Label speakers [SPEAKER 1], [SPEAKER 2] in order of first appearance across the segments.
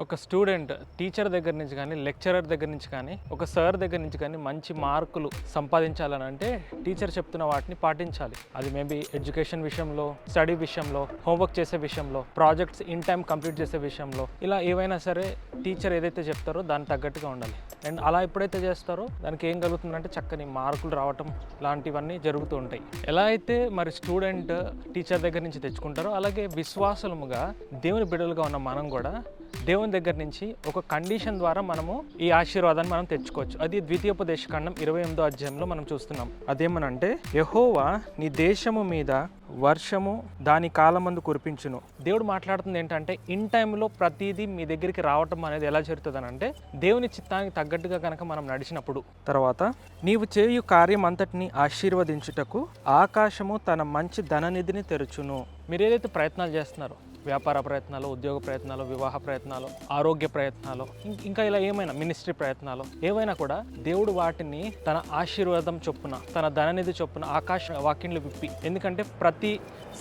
[SPEAKER 1] ఒక student teacher దగ్గర నుంచి కానీ లెక్చరర్ దగ్గర నుంచి కానీ ఒక సార్ దగ్గర నుంచి కానీ మంచి మార్కులు సంపాదించాలని అంటే టీచర్ చెప్తున్న వాటిని పాటించాలి. అది మేబీ ఎడ్యుకేషన్ విషయంలో, స్టడీ విషయంలో, హోంవర్క్ చేసే విషయంలో, ప్రాజెక్ట్స్ ఇన్ టైం కంప్లీట్ చేసే విషయంలో, ఇలా ఏవైనా సరే టీచర్ ఏదైతే చెప్తారో దానికి తగ్గట్టుగా ఉండాలి. అండ్ అలా ఎప్పుడైతే చేస్తారో దానికి ఏం కలుగుతుందంటే చక్కని మార్కులు రావటం లాంటివన్నీ జరుగుతూ ఉంటాయి. ఎలా అయితే మరి స్టూడెంట్ టీచర్ దగ్గర నుంచి తెచ్చుకుంటారో అలాగే విశ్వాసముగా దేవుని బిడ్డలుగా ఉన్న మనం కూడా దేవుని దగ్గర నుంచి ఒక కండిషన్ ద్వారా మనము ఈ ఆశీర్వాదాన్ని మనం తెచ్చుకోవచ్చు. అది ద్వితీయోపదేశకాండం 28వ అధ్యాయంలో మనం చూస్తున్నాం. అదేమనంటే, యెహోవా నీ దేశము మీద వర్షము దాని కాలమందు కురిపించును. దేవుడు మాట్లాడుతుంది ఏంటంటే, ఇన్ టైంలో ప్రతిదీ మీ దగ్గరికి రావటం అనేది ఎలా జరుగుతుంది అంటే, దేవుని చిత్తానికి తగ్గట్టుగా కనుక మనం నడిచినప్పుడు. తర్వాత, నీవు చేయు కార్యం అంతటిని ఆశీర్వదించుటకు ఆకాశము తన మంచి ధననిధిని తెరుచును. మీరు ఏదైతే ప్రయత్నాలు చేస్తున్నారో, వ్యాపార ప్రయత్నాలు, ఉద్యోగ ప్రయత్నాలు, వివాహ ప్రయత్నాలు, ఆరోగ్య ప్రయత్నాలు, ఇంకా ఇలా ఏమైనా మినిస్ట్రీ ప్రయత్నాలు ఏవైనా కూడా దేవుడు వాటిని తన ఆశీర్వాదం చొప్పున, తన ధననిధి చొప్పున ఆకాశ వాక్యంలో విప్పి, ఎందుకంటే ప్రతి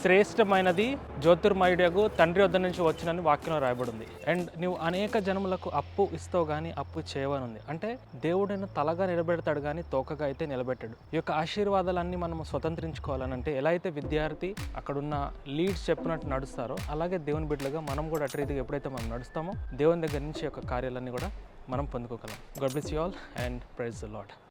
[SPEAKER 1] శ్రేష్టమైనది జ్యోతిర్మయుడగు తండ్రి వద్ద నుంచి వచ్చినని వాక్యంలో రాయబడింది. అండ్ నువ్వు అనేక జనములకు అప్పు ఇస్తావు కానీ అప్పు చేయవనుంది. అంటే దేవుడిని తలగా నిలబెడతాడు కానీ తోకగా అయితే నిలబెట్టాడు. ఈ యొక్క ఆశీర్వాదాలన్నీ మనం స్వతంత్రించుకోవాలనంటే, ఎలా అయితే విద్యార్థి అక్కడున్న లీడ్స్ చెప్పినట్టు నడుస్తారో అలాగే దేవుని బిడ్డలుగా మనం కూడా అటు రీతిగా ఎప్పుడైతే మనం నడుస్తామో దేవుని దగ్గర నుంచి యొక్క కార్యాలన్నీ కూడా మనం పొందుకోగలం. God bless you all and praise the lord.